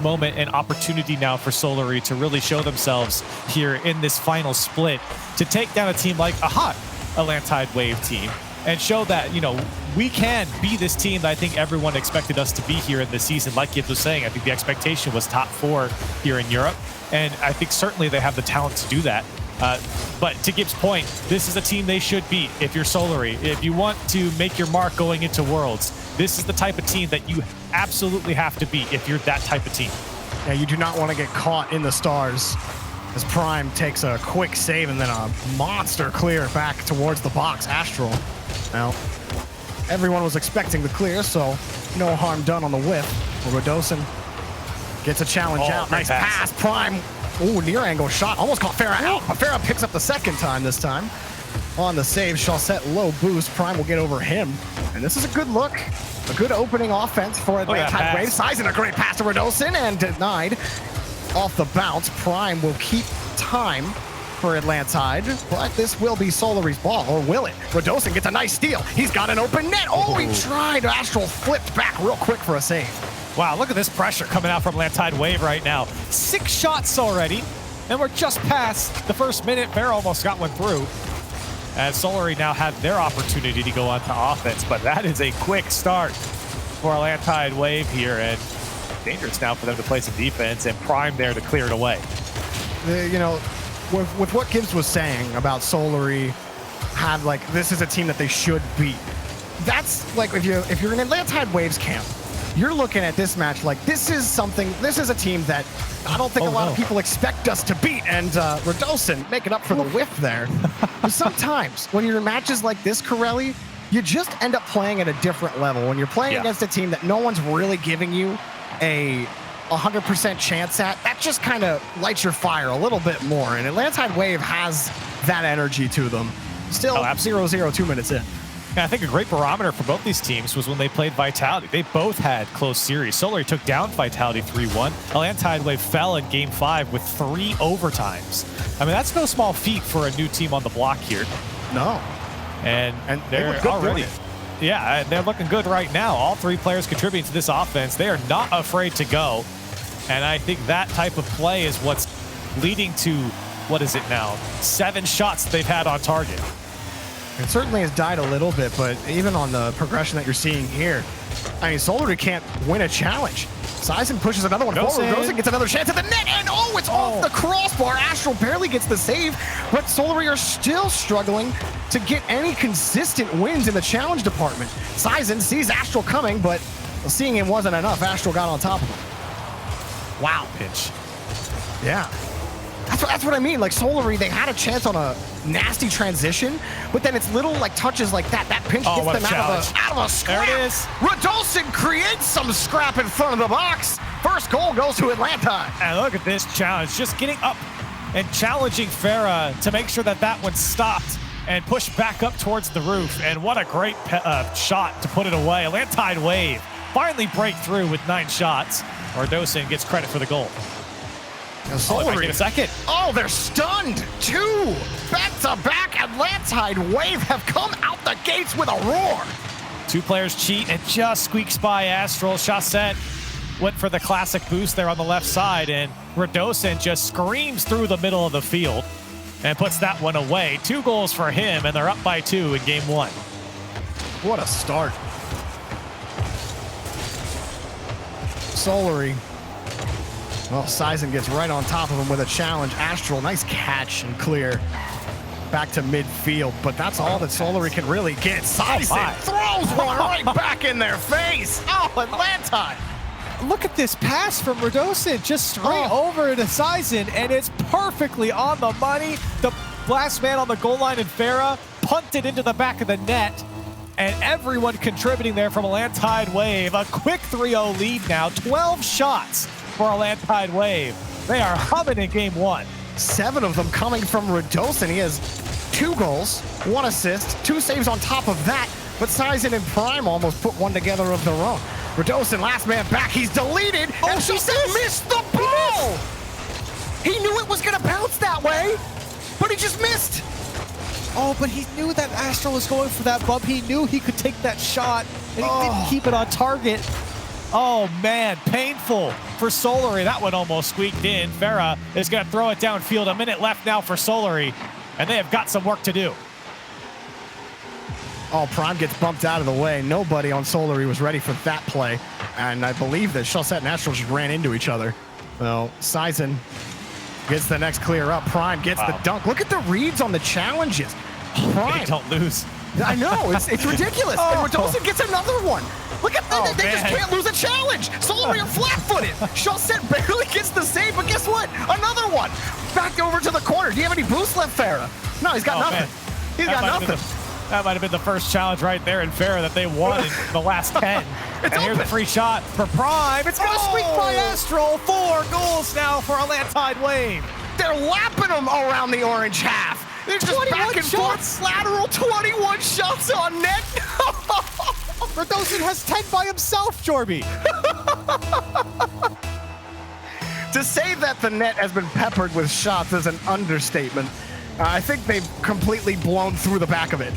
moment and opportunity now for Solary to really show themselves here in this final split to take down a team like a hot Atlantide Wave team and show that, you know, we can be this team that I think everyone expected us to be here in this season. Like Gibbs was saying, I think the expectation was top 4 here in Europe, and I think certainly they have the talent to do that. But to Gibbs' point, this is a team they should beat if you're Solary. If you want to make your mark going into Worlds, this is the type of team that you absolutely have to beat if you're that type of team. Yeah, you do not want to get caught in the stars as Prime takes a quick save and then a monster clear back towards the box. Astral. Now, everyone was expecting the clear, so no harm done on the whiff. Rodosin gets a challenge out. Nice pass. Prime. Ooh, near angle shot. Almost caught Farah out. But Farah picks up the second time this time. On the save, Chaussette low boost. Prime will get over him. And this is a good look. A good opening offense for Atlantide Wave. Sizen a great pass to Rodosin and denied off the bounce. Prime will keep time for Atlantide, but this will be Solary's ball, or will it? Rodosin gets a nice steal. He's got an open net. Oh, he tried. Astral flipped back real quick for a save. Wow, look at this pressure coming out from Atlantide Wave right now. 6 shots already, and we're just past the first minute. Bear almost got one through, as Solary now had their opportunity to go onto offense, but that is a quick start for Atlantide Wave here, and dangerous now for them to play some defense, and Prime there to clear it away. You know, with what Gibbs was saying about Solary, had like, this is a team that they should beat. That's like, if you're in Atlantide Wave's camp, you're looking at this match like, this is a team that I don't think a lot of people expect us to beat, and Rodosin making up for the whiff there. But sometimes when you're in matches like this, Corelli, you just end up playing at a different level. When you're playing against a team that no one's really giving you a 100% chance at, that just kind of lights your fire a little bit more. And Atlantide Wave has that energy to them. Still 0-0, 2 minutes in. Yeah, I think a great barometer for both these teams was when they played Vitality. They both had close series. Solary took down Vitality 3-1. Atlantide Wave fell in Game 5 with 3 overtimes. I mean, that's no small feat for a new team on the block here. No. And they're good already... Yeah, they're looking good right now. All 3 players contributing to this offense. They are not afraid to go. And I think that type of play is what's leading to, what is it now, 7 shots they've had on target. It certainly has died a little bit, but even on the progression that you're seeing here, I mean, Solary can't win a challenge. Sizen pushes another one forward. Rosen gets another chance at the net, and it's off the crossbar. Astral barely gets the save, but Solary are still struggling to get any consistent wins in the challenge department. Sizen sees Astral coming, but seeing him wasn't enough. Astral got on top of him. Wow. Pitch. Yeah. That's what I mean. Like, Solary, they had a chance on a nasty transition, but then it's little like touches like that. That pinch gets them out of a scrap. There it is. Rodosin creates some scrap in front of the box. First goal goes to Atlantide. And look at this challenge, just getting up and challenging Farah to make sure that that one stopped and pushed back up towards the roof. And what a great shot to put it away. Atlantide Wave finally break through with 9 shots. Rodosin gets credit for the goal. Now Solary, a second. Oh, they're stunned. 2 back-to-back Atlantide Wave have come out the gates with a roar. 2 players cheat and just squeaks by Astral. Chaussette went for the classic boost there on the left side, and Rodosin just screams through the middle of the field and puts that one away. 2 goals for him, and they're up by 2 in Game 1. What a start. Solary. Well, Sizen gets right on top of him with a challenge. Astral, nice catch and clear back to midfield, but that's all that Solary can really get. Sizen throws one right back in their face. Oh, Atlantide. Look at this pass from Rodosin, just straight over to Sizen, and it's perfectly on the money. The last man on the goal line in Farah punted into the back of the net, and everyone contributing there from Atlantide Wave. A quick 3-0 lead now, 12 shots for Atlantide Wave. They are humming in Game 1. 7 of them coming from Rodosin. He has 2 goals, 1 assist, 2 saves on top of that, but Sizen and Prime almost put one together of their own. Rodosin, last man back, he's deleted, and she missed the ball! He knew it was gonna bounce that way, but he just missed. Oh, but he knew that Astral was going for that bump. He knew he could take that shot, and he didn't keep it on target. Oh man, painful for Solary. That one almost squeaked in. Farah is going to throw it downfield. A minute left now for Solary, and they have got some work to do. Oh, Prime gets bumped out of the way. Nobody on Solary was ready for that play. And I believe that Shellset and Astral just ran into each other. Well, Sizen gets the next clear up. Prime gets the dunk. Look at the reads on the challenges. Prime. They don't lose. I know, it's ridiculous. And Redosa gets another one. Look at that, they just can't lose a challenge. Solary are flat-footed. Shellset barely gets the save, but guess what? Another one. Back over to the corner. Do you have any boost left, Farah? No, he's got nothing. Man. He's got nothing. That might have been the first challenge right there in Farah that they won in the last 10. And here's a free shot for Prime. It's going to squeak by Astral. 4 goals now for Atlantide Wave. They're lapping them around the orange half. They're just back and forth, lateral, 21 shots on net. Redosa has 10 by himself, Jorby. To say that the net has been peppered with shots is an understatement. I think they've completely blown through the back of it.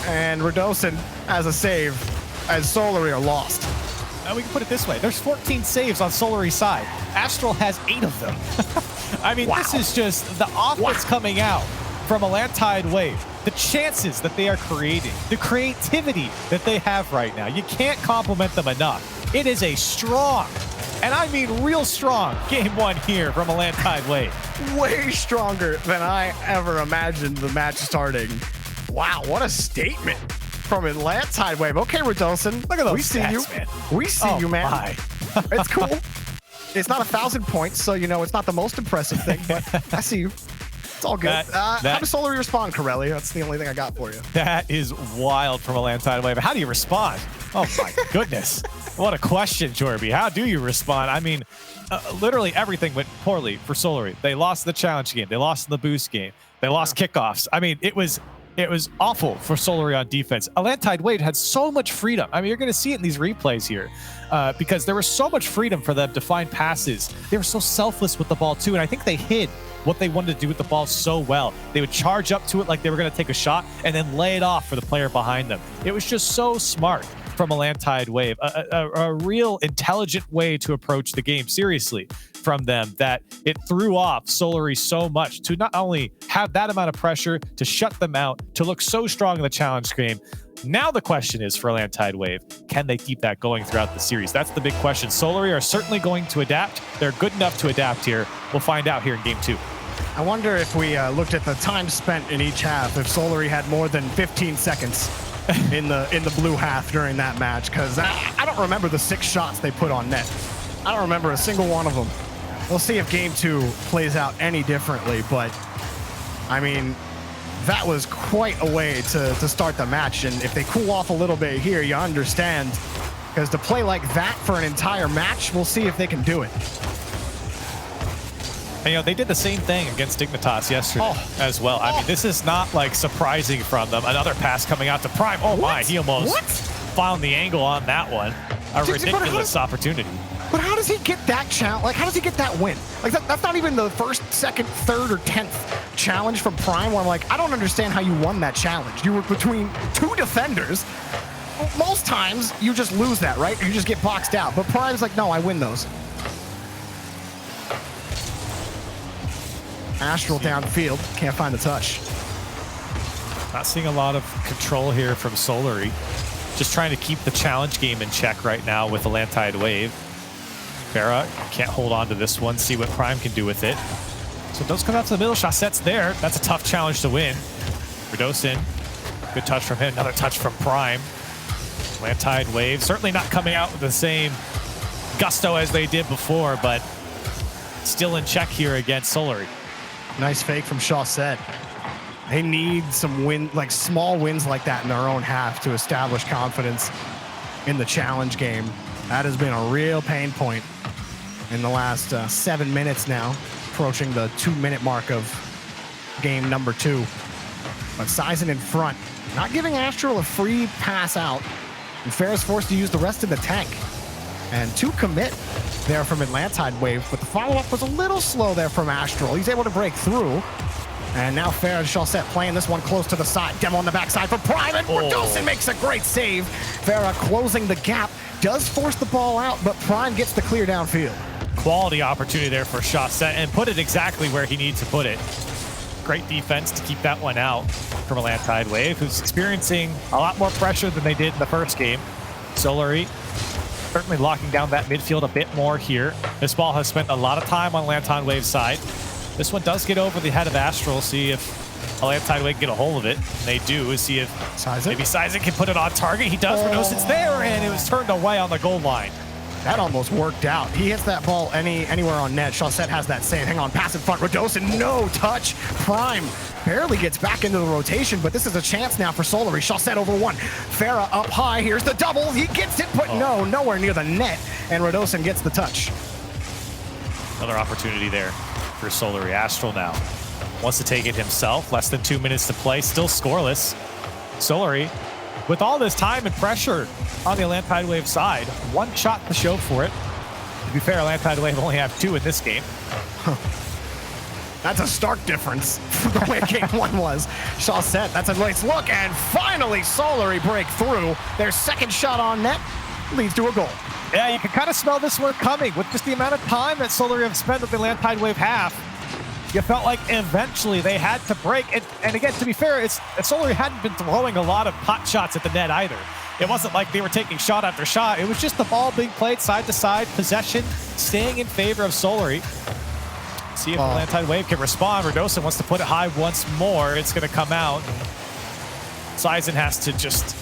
And Redosa has a save as Solary are lost. We can put it this way. There's 14 saves on Solary's side. Astral has 8 of them. I mean, this is just the offense coming out from Atlantide Wave. The chances that they are creating, the creativity that they have right now. You can't compliment them enough. It is a strong, and I mean real strong, game 1 here from Atlantide Wave. Way stronger than I ever imagined the match starting. Wow, what a statement from Atlantide Wave. Okay, Redosa, look at those we see you, man. We see you, man. It's cool. It's not 1,000 points, so you know it's not the most impressive thing, but I see you. It's all good. How does Solary respond, Corelli? That's the only thing I got for you. That is wild from Atlantide Wave. How do you respond? Oh my goodness. What a question, Jorby. How do you respond? I mean, literally everything went poorly for Solary. They lost the challenge game. They lost in the boost game. They lost kickoffs. I mean, it was awful for Solary on defense. Atlantide Wave had so much freedom. I mean, you're going to see it in these replays here because there was so much freedom for them to find passes. They were so selfless with the ball too, and I think they hid what they wanted to do with the ball so well. They would charge up to it like they were going to take a shot and then lay it off for the player behind them. It was just so smart from Atlantide Wave, a real intelligent way to approach the game seriously from them that it threw off Solary so much to not only have that amount of pressure, to shut them out, to look so strong in the challenge game. Now the question is for Atlantide Wave, can they keep that going throughout the series? That's the big question. Solary are certainly going to adapt. They're good enough to adapt here. We'll find out here in game 2. I wonder if we looked at the time spent in each half, if Solary had more than 15 seconds in the blue half during that match, because I don't remember the 6 shots they put on net. I don't remember a single one of them. We'll see if game 2 plays out any differently, but I mean, that was quite a way to start the match, and if they cool off a little bit here, you understand, because to play like that for an entire match, we'll see if they can do it. And, you know, they did the same thing against Dignitas yesterday as well. I mean, this is not like surprising from them. Another pass coming out to Prime. Oh my, he almost found the angle on that one. A ridiculous opportunity. But how does he get that challenge? Like, how does he get that win? Like, that's not even the first, second, third, or 10th challenge from Prime where I'm like, I don't understand how you won that challenge. You were between 2 defenders. Most times, you just lose that, right? You just get boxed out. But Prime's like, no, I win those. Astral downfield, can't find the touch. Not seeing a lot of control here from Solary. Just trying to keep the challenge game in check right now with Atlantide Wave. Farah can't hold on to this one, see what Prime can do with it. So it does come out to the middle, Shassette's there. That's a tough challenge to win. Redosa, good touch from him, another touch from Prime. Atlantide Wave, certainly not coming out with the same gusto as they did before, but still in check here against Solary. Nice fake from Shasette. They need some like small wins like that in their own half to establish confidence in the challenge game. That has been a real pain point in the last 7 minutes now, approaching the 2-minute mark of game number 2. But Sizen in front, not giving Astral a free pass out, and Farah's forced to use the rest of the tank. And 2 commit there from Atlantide Wave, but the follow-up was a little slow there from Astral. He's able to break through. And now Farah and Shellset playing this one close to the side. Demo on the backside for Prime, and Redosa makes a great save. Farah closing the gap does force the ball out, but Prime gets the clear downfield. Quality opportunity there for Chaussette and put it exactly where he needs to put it. Great defense to keep that one out from Atlantide Wave, who's experiencing a lot more pressure than they did in the first game. Solary certainly locking down that midfield a bit more here. This ball has spent a lot of time on Atlantide Wave's side. This one does get over the head of Astral. See if Atlantide Wave can get a hold of it. And they do. See if maybe Sizen can put it on target. He does. It's there, and it was turned away on the goal line. That almost worked out. He hits that ball anywhere on net. Chaussette has that save. Hang on, pass in front. Radosin, no touch. Prime barely gets back into the rotation, but this is a chance now for Solary. Chaussette over one. Farah up high. Here's the double. He gets it, but no, nowhere near the net. And Radosin gets the touch. Another opportunity there for Solary. Astral now wants to take it himself. Less than 2 minutes to play. Still scoreless. Solary, with all this time and pressure on the Atlantide Wave side, one shot to show for it. To be fair, Atlantide Wave only have 2 in this game. That's a stark difference from the way game 1 was. Chaussette, that's a nice look, and finally Solary break through. Their second shot on net leads to a goal. Yeah, you can kind of smell this one coming with just the amount of time that Solary have spent with the Atlantide Wave half. You felt like eventually they had to break. And again, to be fair, Solary hadn't been throwing a lot of pot shots at the net either. It wasn't like they were taking shot after shot. It was just the ball being played side to side, possession staying in favor of Solary. See if Atlantide Wave can respond. Radosin wants to put it high once more. It's going to come out. Sizen has to just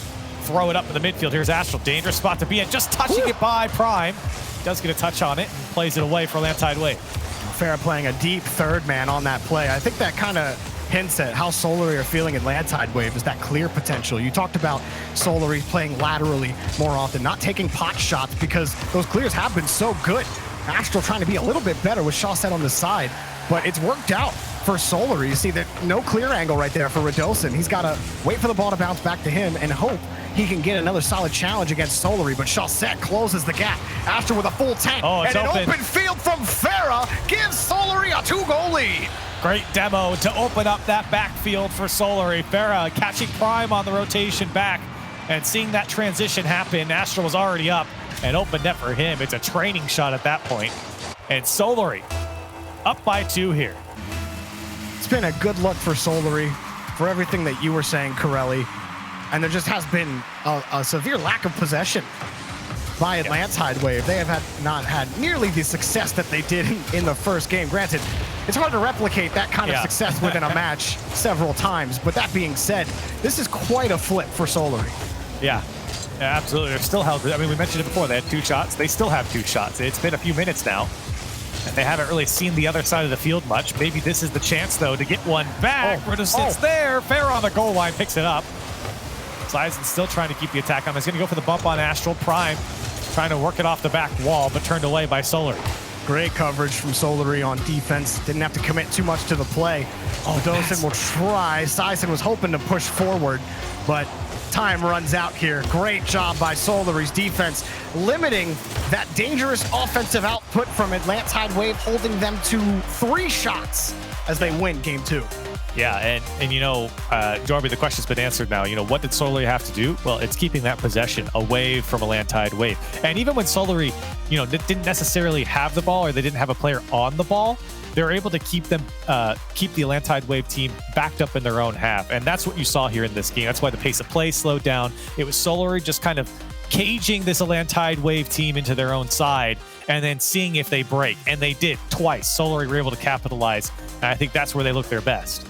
throw it up in the midfield. Here's Astral. Dangerous spot to be in. Just touching it by Prime. He does get a touch on it and plays it away for Atlantide Wave. Farah playing a deep third man on that play. I think that kind of hints at how Solary are feeling in Atlantide Wave, is that clear potential. You talked about Solary playing laterally more often, not taking pot shots because those clears have been so good. Astral trying to be a little bit better with Chaussette on the side, but it's worked out for Solary. You see that no clear angle right there for Radosin. He's got to wait for the ball to bounce back to him and hope he can get another solid challenge against Solary, but Chaussette closes the gap. Astral with a full tank, and an open field from Farah gives Solary a 2-goal lead. Great demo to open up that backfield for Solary. Farah catching Prime on the rotation back and seeing that transition happen. Astral was already up and open net for him. It's a training shot at that point. And Solary up by 2 here. It's been a good look for Solary for everything that you were saying, Corelli. And there just has been a severe lack of possession by Atlantide Wave. They have not had nearly the success that they did in the first game. Granted, it's hard to replicate that kind of success within a match several times. But that being said, this is quite a flip for Solary. Yeah, absolutely. They're still held. I mean, we mentioned it before. They had 2 shots. They still have 2 shots. It's been a few minutes now, and they haven't really seen the other side of the field much. Maybe this is the chance, though, to get one back. It's there. Farah on the goal line picks it up. Sizen's still trying to keep the attack on. He's going to go for the bump on Astral. Prime trying to work it off the back wall, but turned away by Solary. Great coverage from Solary on defense. Didn't have to commit too much to the play. Radosin will try. Sizen was hoping to push forward, but time runs out here. Great job by Solary's defense, limiting that dangerous offensive output from Atlantide Wave, holding them to 3 shots as they win game 2. Yeah, and you know, Jorby, the question's been answered now. You know, what did Solary have to do? Well, it's keeping that possession away from Atlantide Wave. And even when Solary, you know, didn't necessarily have the ball or they didn't have a player on the ball, they were able to keep the Atlantide Wave team backed up in their own half. And that's what you saw here in this game. That's why the pace of play slowed down. It was Solary just kind of caging this Atlantide Wave team into their own side and then seeing if they break. And they did twice. Solary were able to capitalize. And I think that's where they look their best.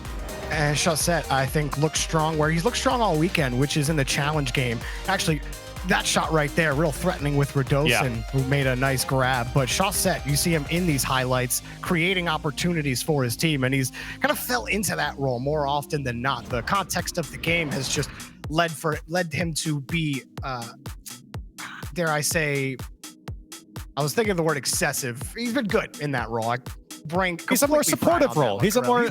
And Chaussette, I think, looks strong where he's looked strong all weekend, which is in the challenge game. Actually, that shot right there, real threatening with Radosin, who made a nice grab. But Chaussette, you see him in these highlights, creating opportunities for his team, and he's kind of fell into that role more often than not. The context of the game has just led him to be, dare I say, I was thinking of the word excessive. He's been good in that role. He's a more supportive role. He's a more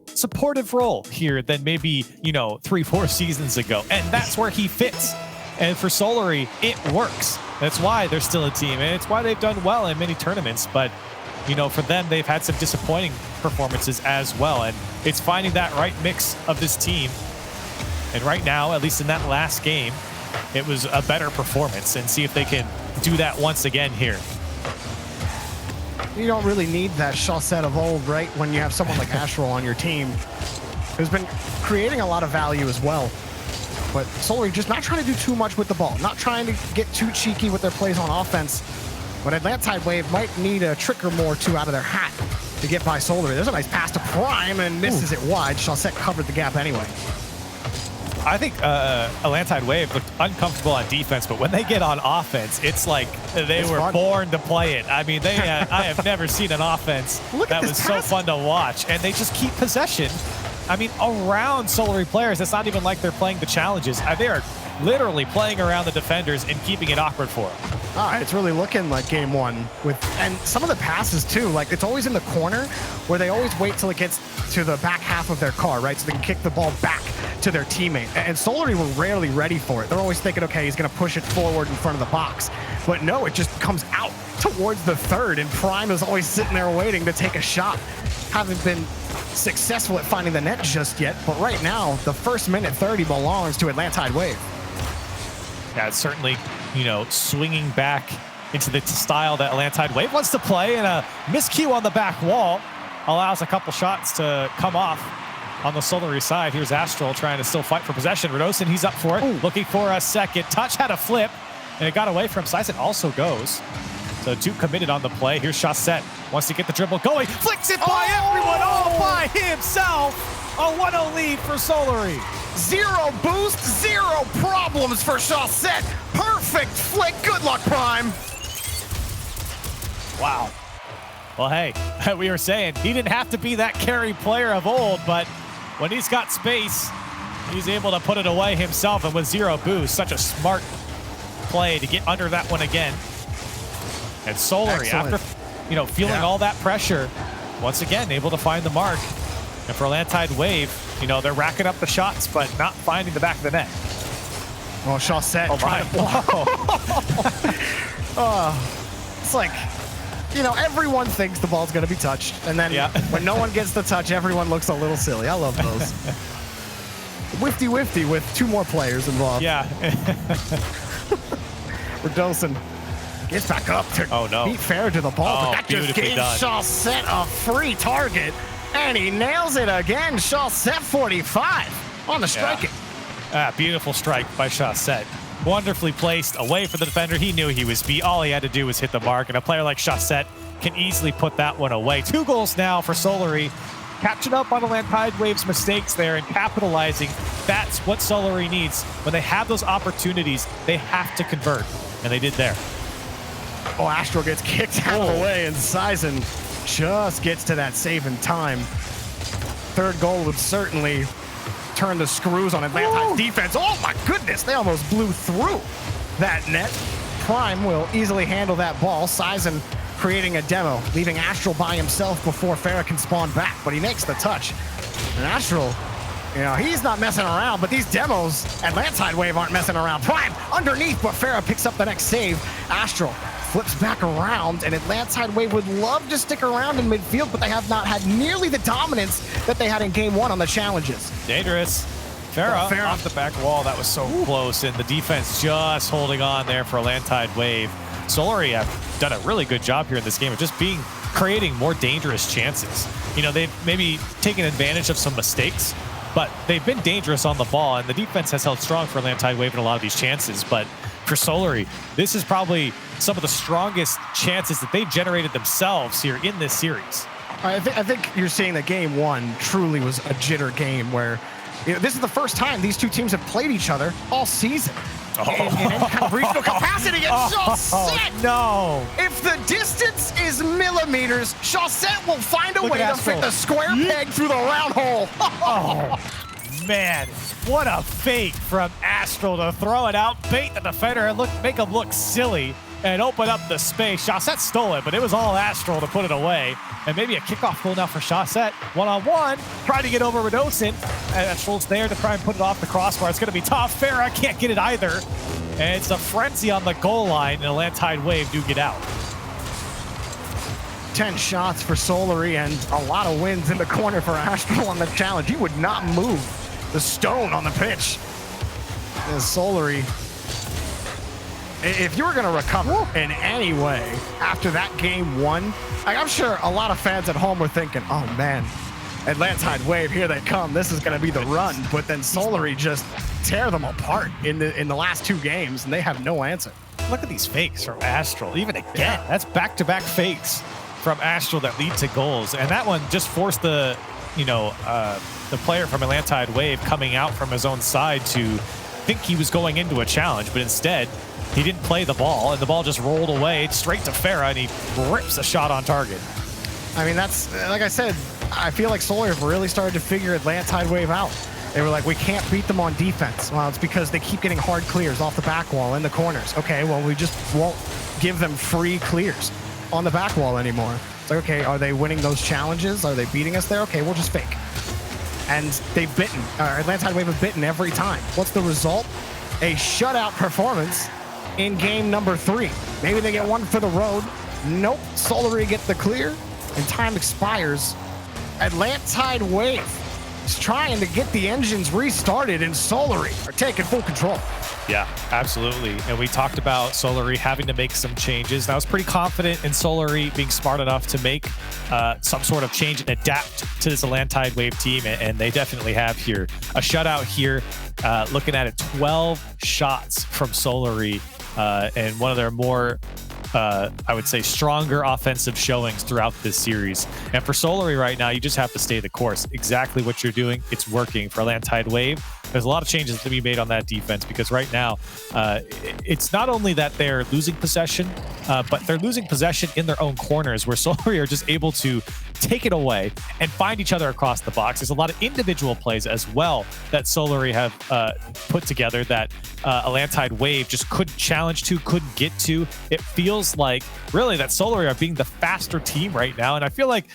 supportive role here than maybe, you know, 3-4 seasons ago. And that's where he fits. And for Solary, it works. That's why they're still a team. And it's why they've done well in many tournaments. But, you know, for them, they've had some disappointing performances as well. And it's finding that right mix of this team. And right now, at least in that last game, it was a better performance, and see if they can do that once again here. You don't really need that Chaussette of old, right? When you have someone like Astral on your team, who's been creating a lot of value as well. But Solary just not trying to do too much with the ball, not trying to get too cheeky with their plays on offense. But Atlantide Wave might need a trick or more two out of their hat to get by Solary. There's a nice pass to Prime and misses it wide. Chaussette covered the gap anyway. I think Atlantide Wave looked uncomfortable on defense, but when they get on offense, it's like they were born to play it. I mean, I have never seen an offense that was so fun to watch, and they just keep possession. I mean, around Solary players, it's not even like they're playing the challenges. They are literally playing around the defenders and keeping it awkward for them. All right, it's really looking like game one and some of the passes too, like it's always in the corner where they always wait till it gets to the back half of their car, right? So they can kick the ball back to their teammate. And Solary were rarely ready for it. They're always thinking, okay, he's gonna push it forward in front of the box. But no, it just comes out towards the third, and Prime is always sitting there waiting to take a shot. Haven't been successful at finding the net just yet, but right now, the first minute 30 belongs to Atlantide Wave. Yeah, it's certainly, you know, swinging back into the style that Atlantide Wave wants to play, and a miscue on the back wall allows a couple shots to come off on the Solary side. Here's Astral trying to still fight for possession. Redosin, he's up for it, looking for a second touch, had a flip, and it got away from Sison. Also goes. So two committed on the play. Here's Chaussette, wants to get the dribble going, flicks it by everyone all by himself. A 1-0 lead for Solary. Zero boost, zero problems for Chaussette. Perfect flick. Good luck, Prime. Wow. Well, hey, we were saying he didn't have to be that carry player of old, but when he's got space, he's able to put it away himself, and with zero boost, such a smart play to get under that one again. And Solary, after feeling all that pressure, once again able to find the mark. And for Atlantide Wave, they're racking up the shots, but not finding the back of the net. Oh, Chaussette. It's like, everyone thinks the ball's going to be touched. And then when no one gets the touch, everyone looks a little silly. I love those. Wifty with two more players involved. Yeah. Redosin gets back up to beat Fair to the ball, but that just gave Chaussette a free target. And he nails it again. Chaussette 45 on the striking. Beautiful strike by Chaussette. Wonderfully placed away from the defender. He knew he was beat. All he had to do was hit the mark, and a player like Chaussette can easily put that one away. 2 goals now for Solary. Catching up on Atlantide Wave's mistakes there and capitalizing. That's what Solary needs. When they have those opportunities, they have to convert, and they did there. Oh, Astral gets kicked out of the way, and Sison just gets to that save in time. Third goal would certainly turn the screws on Atlantide's defense. Oh my goodness, they almost blew through that net. Prime will easily handle that ball. Sison creating a demo, leaving Astral by himself before Farah can spawn back, but he makes the touch. And Astral, he's not messing around, but these demos, Atlantide Wave aren't messing around. Prime underneath, but Farah picks up the next save. Astral flips back around, and Atlantide Wave would love to stick around in midfield, but they have not had nearly the dominance that they had in game 1 on the challenges. Dangerous. Farah off the back wall. That was so close, and the defense just holding on there for Atlantide Wave. Solary have done a really good job here in this game of just creating more dangerous chances. They've maybe taken advantage of some mistakes, but they've been dangerous on the ball, and the defense has held strong for Atlantide Wave in a lot of these chances. But for Solary, this is probably some of the strongest chances that they've generated themselves here in this series. I think you're seeing that game 1 truly was a jitter game where this is the first time these two teams have played each other all season. In any kind of regional capacity, and Chaussette! No! If the distance is millimeters, Chaussette will find a way to fit the square peg through the round hole. Oh, man. What a fake from Astral to throw it out, bait the defender, and make him look silly and open up the space. Chaussette stole it, but it was all Astral to put it away. And maybe a kickoff goal now for Chaussette. 1-on-1, trying to get over Redosin. And Astral's there to try and put it off the crossbar. It's going to be tough. Farah can't get it either. And it's a frenzy on the goal line, and Atlantide Wave do get out. 10 shots for Solary and a lot of wins in the corner for Astral on the challenge. He would not move the stone on the pitch. As Solary if you were going to recover in any way after that game one, I'm sure a lot of fans at home were thinking, oh man, Atlantide Wave, here they come. This is going to be the run. But then Solary just tear them apart in the last 2 games, and they have no answer. Look at these fakes from Astral. Even again, that's back-to-back fakes from Astral that lead to goals. And that one just forced the player from Atlantide Wave coming out from his own side to think he was going into a challenge, but instead he didn't play the ball, and the ball just rolled away straight to Farah, and he rips a shot on target. I mean, that's, like I said, I feel like Solary have really started to figure Atlantide Wave out. They were like, we can't beat them on defense. Well, it's because they keep getting hard clears off the back wall in the corners. Okay, well, we just won't give them free clears on the back wall anymore. It's like, okay, are they winning those challenges? Are they beating us there? Okay, we'll just fake. And they've bitten, Atlantide Wave have bitten every time. What's the result? A shutout performance in game number 3. Maybe they get one for the road. Nope, Solary get the clear, and time expires. Atlantide Wave is trying to get the engines restarted, and Solary are taking full control. Yeah, absolutely. And we talked about Solary having to make some changes. And I was pretty confident in Solary being smart enough to make some sort of change and adapt to this Atlantide Wave team, and they definitely have here. A shutout here, looking at it, 12 shots from Solary, and one of their more I would say stronger offensive showings throughout this series. And for Solary right now, you just have to stay the course. Exactly what you're doing, it's working. For Atlantide Wave, there's a lot of changes to be made on that defense, because right now it's not only that they're losing possession, but they're losing possession in their own corners, where Solary are just able to take it away and find each other across the box. There's a lot of individual plays as well that Solary have put together that Atlantide Wave just couldn't challenge to, couldn't get to. It feels like really that Solary are being the faster team right now, and I feel like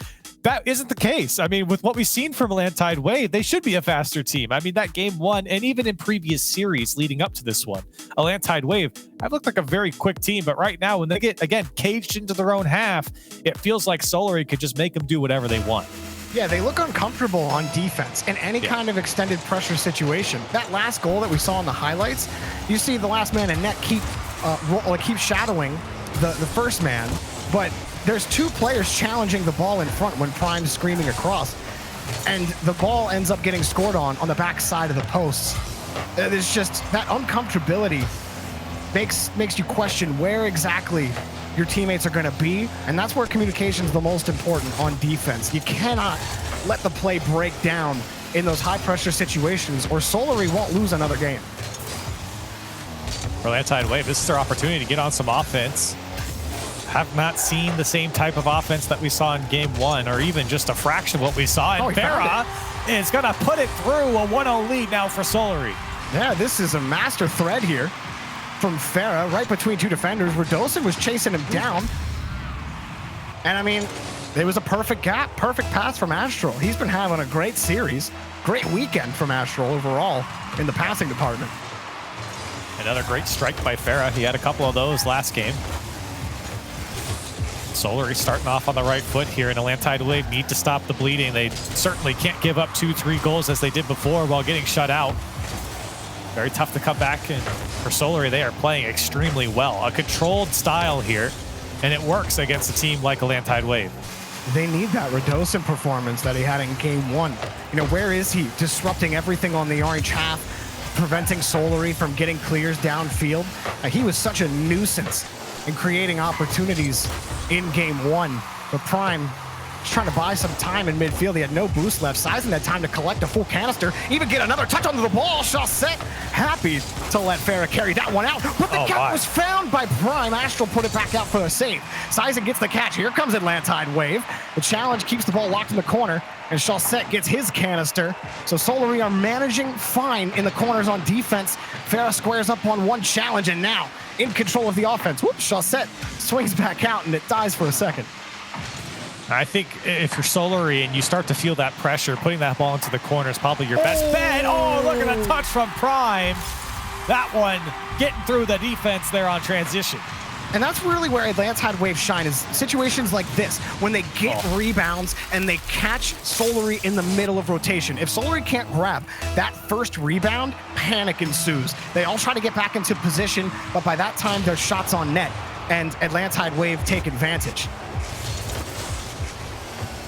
that isn't the case. I mean, with what we've seen from Atlantide Wave, they should be a faster team. I mean, that game one, and even in previous series leading up to this one, Atlantide Wave have looked like a very quick team, but right now when they get, again, caged into their own half, it feels like Solary could just make them do whatever they want. Yeah, they look uncomfortable on defense in any kind of extended pressure situation. That last goal that we saw in the highlights, you see the last man in net keep shadowing the first man, but there's 2 players challenging the ball in front when Prime's screaming across, and the ball ends up getting scored on the back side of the posts. There's just that uncomfortability makes you question where exactly your teammates are going to be, and that's where communication is the most important on defense. You cannot let the play break down in those high-pressure situations, or Solary won't lose another game. For Atlantide Wave, this is their opportunity to get on some offense. Have not seen the same type of offense that we saw in game 1, or even just a fraction of what we saw. And Farah is going to put it through. A 1-0 lead now for Solary. Yeah, this is a master thread here from Farah, right between 2 defenders. Radosin was chasing him down. And I mean, it was a perfect gap, perfect pass from Astral. He's been having a great series, great weekend from Astral overall in the passing department. Another great strike by Farah. He had a couple of those last game. Solary starting off on the right foot here, and Atlantide Wave need to stop the bleeding. They certainly can't give up 2-3 goals as they did before while getting shut out. Very tough to come back, and for Solary, they are playing extremely well. A controlled style here, and it works against a team like Atlantide Wave. They need that Radosin performance that he had in game 1. You know, where is he? Disrupting everything on the orange half, preventing Solary from getting clears downfield. He was such a nuisance in creating opportunities in game 1. But Prime was trying to buy some time in midfield. He had no boost left. Sizen had time to collect a full canister, even get another touch onto the ball. Chaussette happy to let Farah carry that one out. But the gap was found by Prime. Astral put it back out for a save. Sizen gets the catch. Here comes Atlantide Wave. The challenge keeps the ball locked in the corner, and Chaussette gets his canister. So Solary are managing fine in the corners on defense. Farah squares up on one challenge, and now in control of the offense. Whoops, Chaussette swings back out, and it dies for a second. I think if you're Solary and you start to feel that pressure, putting that ball into the corner is probably your best bet. Oh, look at the touch from Prime. That one getting through the defense there on transition. And that's really where Atlantide Wave shine, is situations like this, when they get rebounds and they catch Solary in the middle of rotation. If Solary can't grab that first rebound, panic ensues. They all try to get back into position, but by that time, their shots on net, and Atlantide Wave take advantage.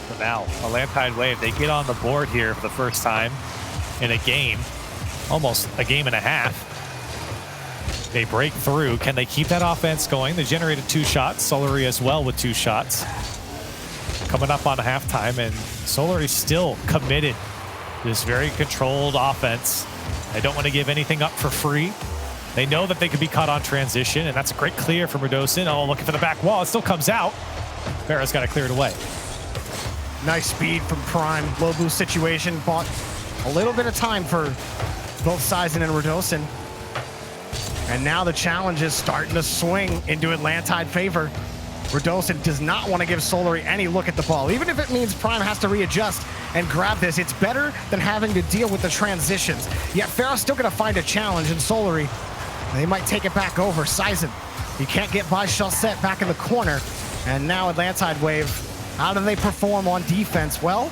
So now, Atlantide Wave, they get on the board here for the first time in a game, almost a game and a half. They break through. Can they keep that offense going? They generated 2 shots. Solary as well with 2 shots. Coming up on halftime, and Solary still committed to this very controlled offense. They don't want to give anything up for free. They know that they could be caught on transition, and that's a great clear from Radosin. Oh, looking for the back wall. It still comes out. Farah's got to clear it away. Nice speed from Prime. Low boost situation. Bought a little bit of time for both Sizen and Radosin. And now the challenge is starting to swing into Atlantide favor. Radosin does not want to give Solary any look at the ball. Even if it means Prime has to readjust and grab this, it's better than having to deal with the transitions. Yet Farah's still going to find a challenge in Solary. They might take it back over. Sizen, he can't get by Chaussette back in the corner. And now Atlantide Wave, how do they perform on defense? Well,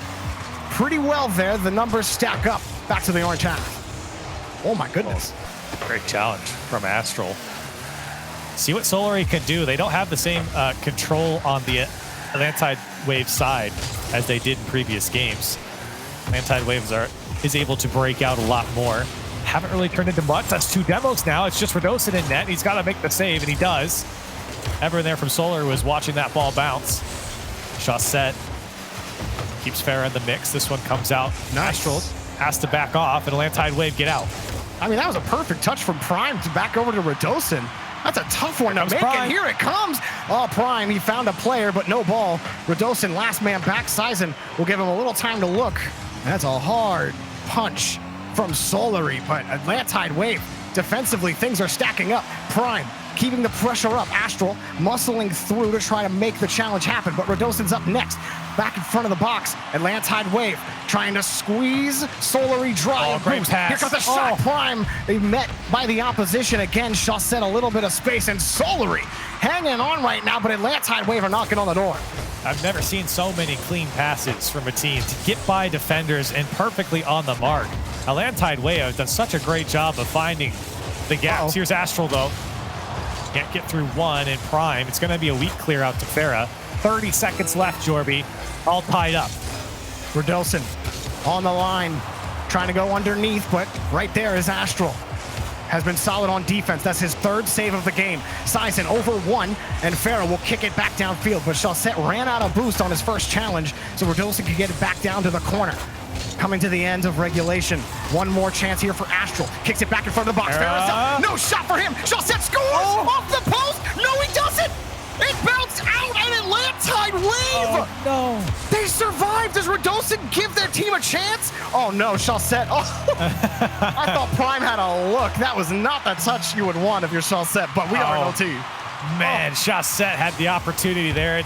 pretty well there. The numbers stack up. Back to the orange half. Oh my goodness. Great challenge from Astral. See what Solary can do. They don't have the same control on the Atlantide Wave side as they did in previous games. Atlantide Waves is able to break out a lot more. Haven't really turned into much. That's 2 demos now. It's just Radosin in net. He's got to make the save, and he does. Everyone there from Solary was watching that ball bounce. Chaussette keeps Farah in the mix. This one comes out. Nice. Astral has to back off, and Atlantide Wave get out. I mean, that was a perfect touch from Prime to back over to Radosin. That's a tough one to make, and here it comes. Oh, Prime, he found a player, but no ball. Radosin, last man back. Sizen will give him a little time to look. That's a hard punch from Solary, but Atlantide Wave, defensively, things are stacking up. Prime keeping the pressure up. Astral muscling through to try to make the challenge happen, but Radosin's up next. Back in front of the box, Atlantide Wave trying to squeeze Solary dry. Oh, great pass. Here comes the shot. Prime, they met by the opposition again. Chaussette a little bit of space, and Solary hanging on right now, but Atlantide Wave are knocking on the door. I've never seen so many clean passes from a team to get by defenders and perfectly on the mark. Atlantide Wave has done such a great job of finding the gaps. Here's Astral, though. Can't get through one, and Prime, it's going to be a weak clear out to Farah. 30 seconds left, Jorby. All tied up. Radosin on the line, trying to go underneath, but right there is Astral. Has been solid on defense. That's his 3rd save of the game. Sizen over 1, and Farah will kick it back downfield, but Chaussette ran out of boost on his first challenge, so Radosin can get it back down to the corner. Coming to the end of regulation. One more chance here for Astral. Kicks it back in front of the box. Farah's up. No shot for him. Chaussette scores off the post. No, he doesn't. It bounced out, and Atlantide Wave. Oh, no. They survived. Does Radosin give their team a chance? Oh, no, Chaussette. Oh, I thought Prime had a look. That was not the touch you would want if you're Chaussette, but we are OT. Man, Chaussette had the opportunity there.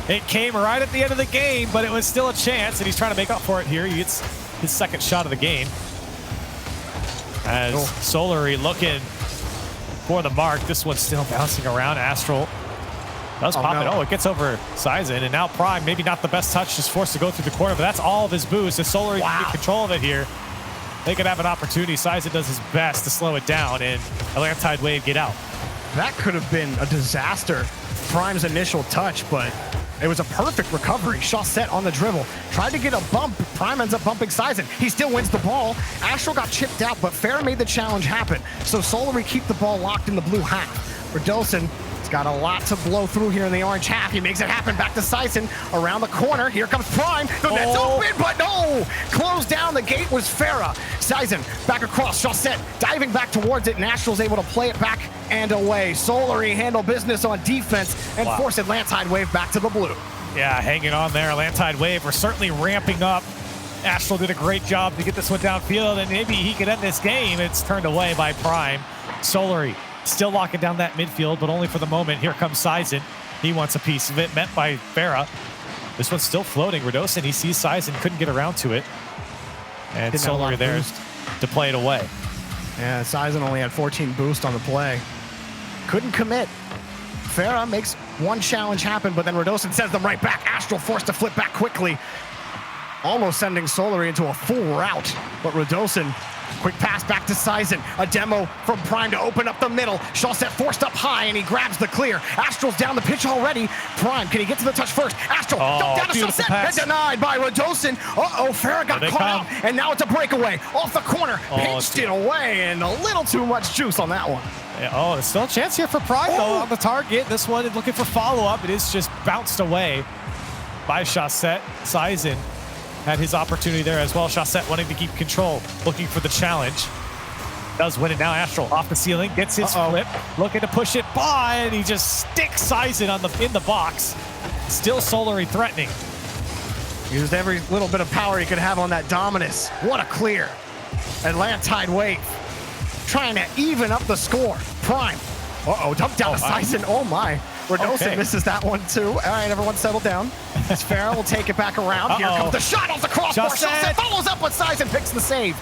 It came right at the end of the game, but it was still a chance, and he's trying to make up for it here. He gets his 2nd shot of the game. As Solary looking for the mark. This one's still bouncing around. Astral does pop it. Oh, it gets over Sizen, and now Prime, maybe not the best touch, just forced to go through the corner, but that's all of his boost. If Solary can get control of it here, they could have an opportunity. Sizen does his best to slow it down, and Atlantide Wave get out. That could have been a disaster. Prime's initial touch, but it was a perfect recovery. Chaussette on the dribble. Tried to get a bump. Prime ends up bumping Sizen. He still wins the ball. Astral got chipped out, but Farah made the challenge happen. So Solary keep the ball locked in the blue half. Radosin has got a lot to blow through here in the orange half. He makes it happen back to Sizen around the corner. Here comes Prime. The net's open, but no! Closed down. The gate was Farah. Sizen back across. Chaussette diving back towards it, and Astral's able to play it back and away. Solary handle business on defense and force Atlantide Wave back to the blue. Yeah, hanging on there. Atlantide Wave, we're certainly ramping up. Astral did a great job to get this one downfield, and maybe he could end this game. It's turned away by Prime. Solary still locking down that midfield, but only for the moment. Here comes Sizen. He wants a piece of it, met by Farah. This one's still floating. Radosin, he sees Sizen, couldn't get around to it. And Solary there to play it away. Yeah, Sizen only had 14 boost on the play. Couldn't commit. Farah makes one challenge happen, but then Radosin sends them right back. Astral forced to flip back quickly, almost sending Solary into a full rout. But Radosin, quick pass back to Sizen. A demo from Prime to open up the middle. Shawset forced up high, and he grabs the clear. Astral's down the pitch already. Prime, can he get to the touch first? Astral, down to Shawset, and denied by Radosin. Uh-oh, Farah got caught out, and now it's a breakaway. Off the corner, pinched it away, and a little too much juice on that one. Yeah, there's still a chance here for Prime, though, on the target. This one is looking for follow-up. It is just bounced away by Shawset. Sizen had his opportunity there as well. Shawset wanting to keep control, looking for the challenge. Does win it now. Astral off the ceiling, gets his flip, looking to push it by, and he just sticks Sizen in the box. Still Solary threatening. Used every little bit of power he could have on that Dominus. What a clear. Atlantide wave. Trying to even up the score. Prime. Dumped down to Sizen. Oh my. Radosin misses that one too. All right, everyone settle down. Farah will take it back around. Here comes the shot off the crossbar. Shawset follows up with Sizen, picks the save.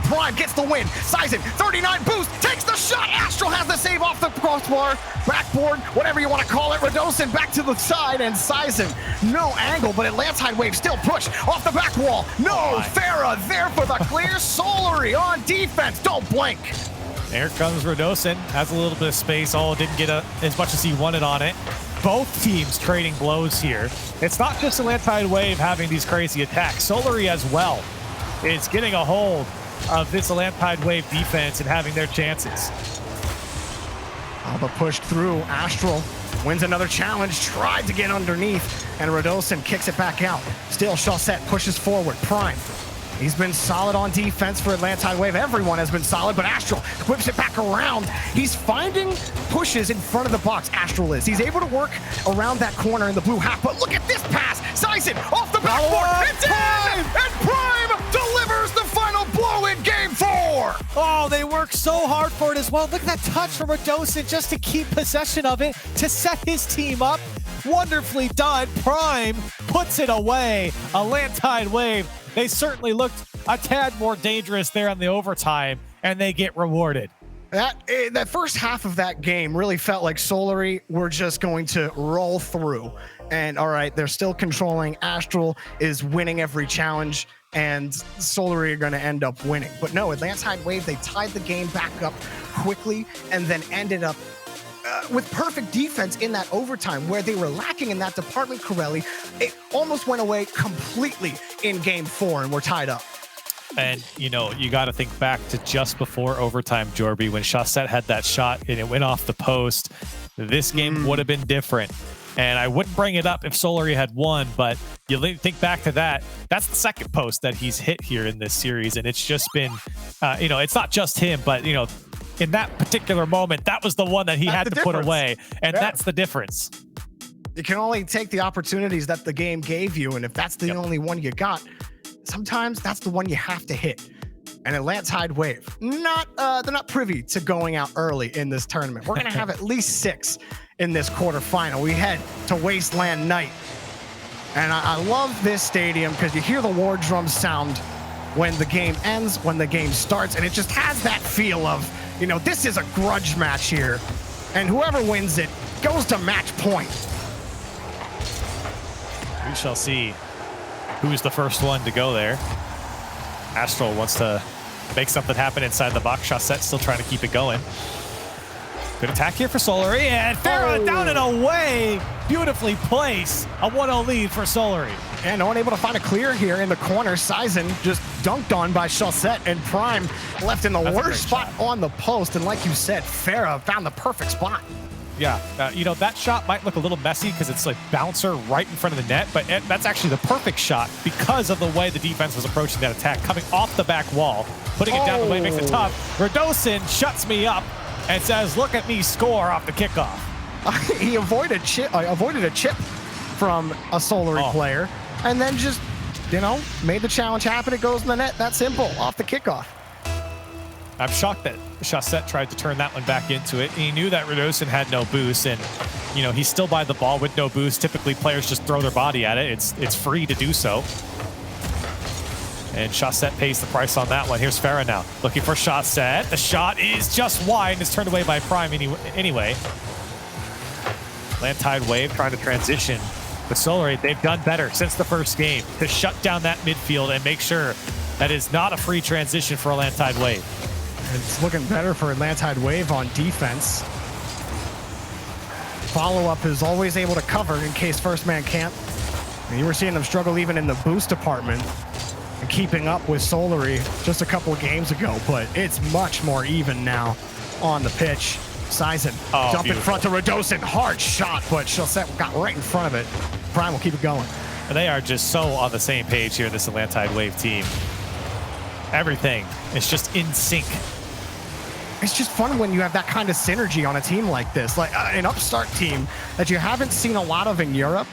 Prime gets the win. Sizen, 39 boost, takes the shot. Astral has the save off the crossbar. Backboard, whatever you want to call it. Radosin back to the side, and Sizen, no angle, but Atlantide wave still push off the back wall. No, Farah there for the clear. Solary on defense. Don't blink. There comes Radosin, has a little bit of space. Didn't get as much as he wanted on it. Both teams trading blows here. It's not just Atlantide Wave having these crazy attacks. Solary as well is getting a hold of this Atlantide Wave defense and having their chances. But pushed through. Astral wins another challenge, tried to get underneath, and Radosin kicks it back out. Still, Shawset pushes forward. Prime. He's been solid on defense for Atlantide Wave. Everyone has been solid, but Astral whips it back around. He's finding pushes in front of the box, Astral is. He's able to work around that corner in the blue half, but look at this pass. Sizen off the backboard. It's in! And Prime delivers the final blow in Game 4! They worked so hard for it as well. Look at that touch from Radosin just to keep possession of it, to set his team up. Wonderfully done. Prime puts it away. Atlantide Wave, they certainly looked a tad more dangerous there in the overtime, and they get rewarded. That first half of that game really felt like Solary were just going to roll through. And all right, they're still controlling. Astral is winning every challenge, and Solary are going to end up winning. But no, Atlantide Wave, they tied the game back up quickly and then ended up with perfect defense in that overtime where they were lacking in that department. Corelli, it almost went away completely in Game 4 and we're tied up. And, you got to think back to just before overtime, Jorby, when Shawset had that shot and it went off the post. This game would have been different. And I wouldn't bring it up if Solary had won, but you think back to that. That's the second post that he's hit here in this series. And it's just been, it's not just him, but, in that particular moment, that was the one that he had to put away. And that's the difference. You can only take the opportunities that the game gave you. And if that's the only one you got, sometimes that's the one you have to hit. And Atlantide Wave, they're not privy to going out early in this tournament. We're going to have at least 6 in this quarterfinal. We head to Wasteland Night. And I love this stadium because you hear the war drums sound when the game ends, when the game starts, and it just has that feel of, this is a grudge match here, and whoever wins it goes to match point. We shall see who's the first one to go there. Astral wants to make something happen inside the box. Shawset still trying to keep it going. Good attack here for Solary, and Farah down and away. Beautifully placed. A 1-0 lead for Solary. And no one able to find a clear here in the corner. Sizen just dunked on by Shawset, and Prime left in the worst spot on the post. And like you said, Farah found the perfect spot. Yeah, that shot might look a little messy because it's like bouncer right in front of the net, but that's actually the perfect shot because of the way the defense was approaching that attack, coming off the back wall, putting it down the way makes it tough. Radosin shuts me up and says, "Look at me score off the kickoff." He avoided a chip from a Solary player, and then just, made the challenge happen. It goes in the net. That simple, off the kickoff. I'm shocked that Shawset tried to turn that one back into it. He knew that Radosin had no boost, and he's still by the ball with no boost. Typically, players just throw their body at it. It's free to do so. And Shawset pays the price on that one. Here's Farah now, looking for Shawset. The shot is just wide and is turned away by Prime anyway. Atlantide Wave trying to transition. But Solary, they've done better since the first game to shut down that midfield and make sure that is not a free transition for Atlantide Wave. It's looking better for Atlantide Wave on defense. Follow-up is always able to cover in case first man can't. And you were seeing them struggle even in the boost department and keeping up with Solary just a couple of games ago, but it's much more even now on the pitch. Sizen, dump in front to Radosin. Hard shot, but Chaussette got right in front of it. Prime will keep it going. And they are just so on the same page here, this Atlantide Wave team. Everything is just in sync. It's just fun when you have that kind of synergy on a team like this, like an upstart team that you haven't seen a lot of in Europe,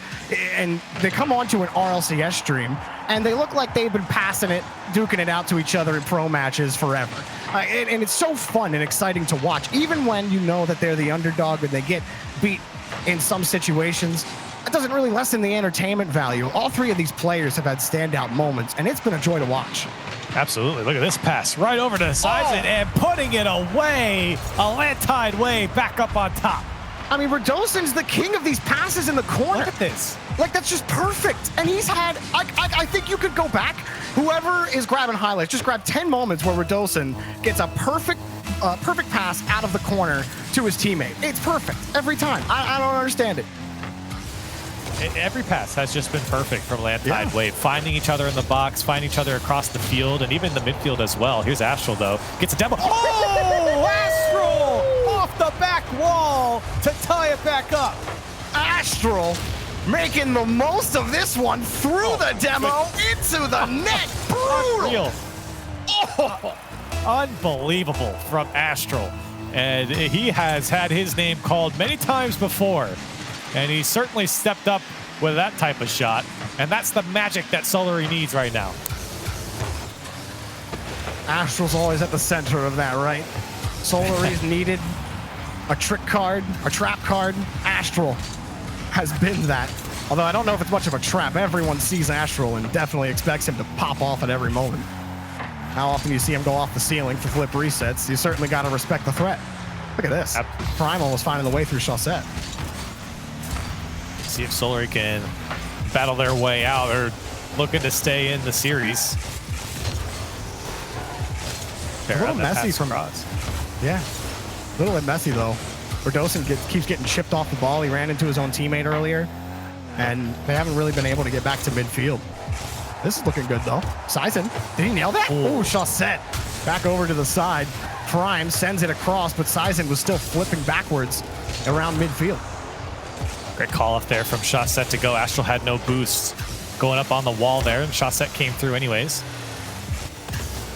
and they come onto an RLCS stream, and they look like they've been passing it, duking it out to each other in pro matches forever. And it's so fun and exciting to watch, even when you know that they're the underdog and they get beat in some situations. It doesn't really lessen the entertainment value. All three of these players have had standout moments, and it's been a joy to watch. Absolutely. Look at this pass right over to Sizen and putting it away. Atlantide Wave back up on top. I mean, Radosin's the king of these passes in the corner. Look at this. Like, that's just perfect. And he's had, I think you could go back. Whoever is grabbing highlights, just grab 10 moments where Radosin gets a perfect pass out of the corner to his teammate. It's perfect every time. I don't understand it. Every pass has just been perfect from Atlantide Wave, finding each other in the box, finding each other across the field, and even the midfield as well. Here's Astral, though. Gets a demo. Oh, Astral off the back wall to tie it back up. Astral making the most of this one through the demo into the net. Brutal. Oh, unbelievable from Astral. And he has had his name called many times before. And he certainly stepped up with that type of shot. And that's the magic that Solary needs right now. Astral's always at the center of that, right? Solary's needed a trick card, a trap card. Astral has been that. Although I don't know if it's much of a trap. Everyone sees Astral and definitely expects him to pop off at every moment. How often you see him go off the ceiling for flip resets, you certainly got to respect the threat. Look at this. Primal was finding the way through Chaussette. See if Solary can battle their way out or looking to stay in the series. A little messy from us. Yeah, a little bit messy though. Radosin keeps getting chipped off the ball. He ran into his own teammate earlier, and they haven't really been able to get back to midfield. This is looking good though. Sizen, did he nail that? Oh, Chaussette back over to the side. Prime sends it across, but Sizen was still flipping backwards around midfield. Great call up there from Chaussette to go. Astral had no boost going up on the wall there, and Chaussette came through anyways.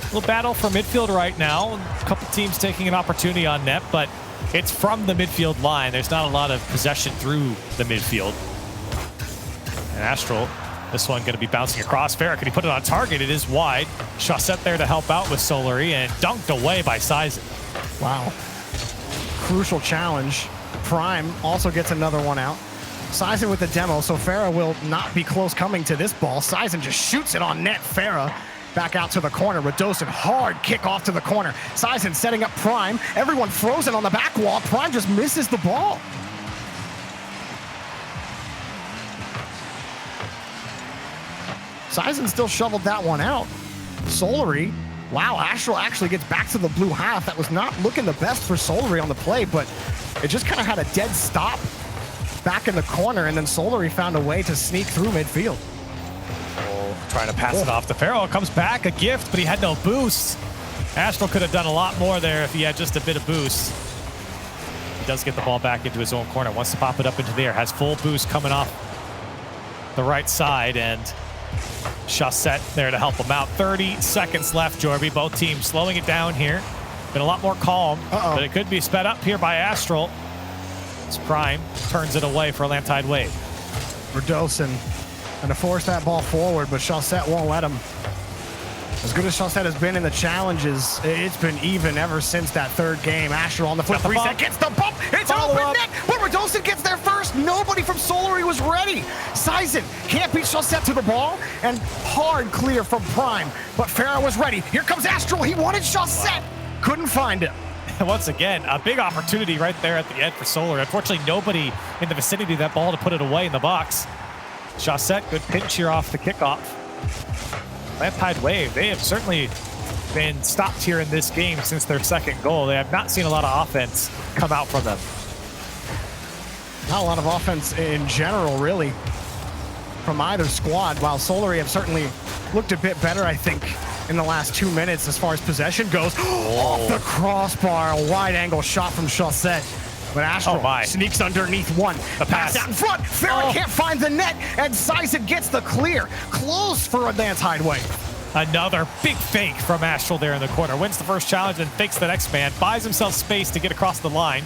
A little battle for midfield right now. A couple teams taking an opportunity on net, but it's from the midfield line. There's not a lot of possession through the midfield. And Astral, this one going to be bouncing across. Farah, can he put it on target? It is wide. Chaussette there to help out with Solary, and dunked away by Sizen. Wow. Crucial challenge. Prime also gets another one out. Sizen with the demo, so Farah will not be close coming to this ball. Sizen just shoots it on net. Farah back out to the corner. Radosin, hard kick off to the corner. Sizen setting up Prime. Everyone frozen on the back wall. Prime just misses the ball. Sizen still shoveled that one out. Solary, wow, Astral actually gets back to the blue half. That was not looking the best for Solary on the play, but it just kind of had a dead stop back in the corner, and then Solary found a way to sneak through midfield. Trying to pass it off to Farrell. It comes back, a gift, but he had no boost. Astral could have done a lot more there if he had just a bit of boost. He does get the ball back into his own corner, wants to pop it up into the air, has full boost coming off the right side, and Chaussette there to help him out. 30 seconds left, Jorby. Both teams slowing it down here. Been a lot more calm, but it could be sped up here by Astral. As Prime turns it away for Atlantide Wave. Radosin gonna force that ball forward, but Chaussette won't let him. As good as Chaussette has been in the challenges, it's been even ever since that third game. Astral on the flip reset, gets the bump, it's an open net, but Radosin gets there first. Nobody from Solary was ready. Sizen can't beat Chaussette to the ball, and hard clear from Prime, but Farah was ready. Here comes Astral, he wanted Chaussette, couldn't find him. once again, a big opportunity right there at the end for Solary. Unfortunately, nobody in the vicinity of that ball to put it away in the box. Chaussette, good pinch here off the kickoff. Atlantide Wave, they have certainly been stopped here in this game since their second goal. They have not seen a lot of offense come out from them. Not a lot of offense in general, really, from either squad, while Solary have certainly looked a bit better, I think, in the last 2 minutes as far as possession goes. Off the crossbar, a wide-angle shot from Chaussette. But Astro sneaks underneath one. The pass out in front. Farah can't find the net, and Sizen gets the clear. Close for Atlantide Wave. Another big fake from Astral there in the corner. Wins the first challenge and fakes the next man. Buys himself space to get across the line.